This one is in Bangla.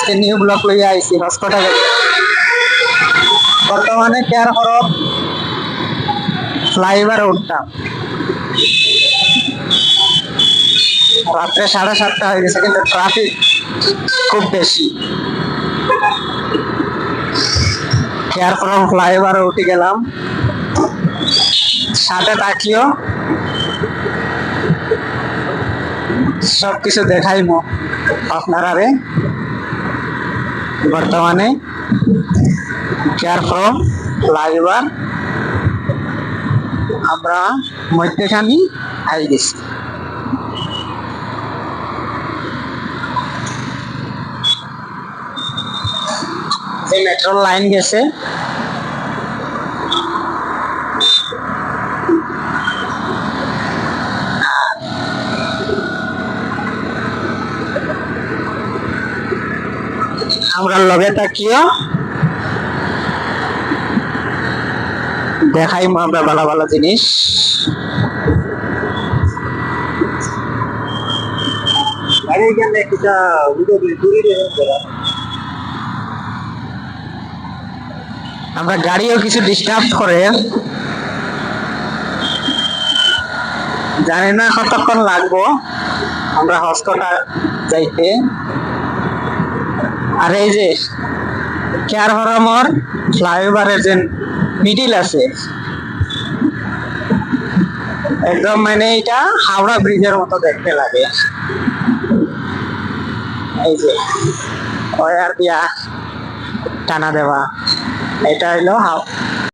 আজকে নিউ ব্লক লইয়া আইছি হসকটা বর্তমানে কেয়ার হরফ ফ্লাইওভার উঠতাম রাত্রে 7:30 হয়ে গেছে কিন্তু ট্রাফিক খুব বেশি কেয়ার হরফ ফ্লাইওভারে উঠে গেলাম সাথে তাকিও সবকিছু দেখাইমো আপনারা বর্তমানে কেয়ার ফ্রম ফ্লাইওভার আমরা মধ্যখানি আই গেছি যে মেট্রো লাইন গেছে আমরা লগে তাকিও দেখাই আমরা ভালো ভালো জিনিস আমরা গাড়িও কিছু ডিস্টার্ব করে জানি না কতক্ষণ লাগবো আমরা হসকটা যাইতে আর এই যে কেয়ার হরমর ফ্লাইওভারের যে মিডিল আছে একদম মানে এটা হাওড়া ব্রিজের মতো দেখতে লাগে এই যে ওয়ার দিয়া টানা দেওয়া এটা হইলো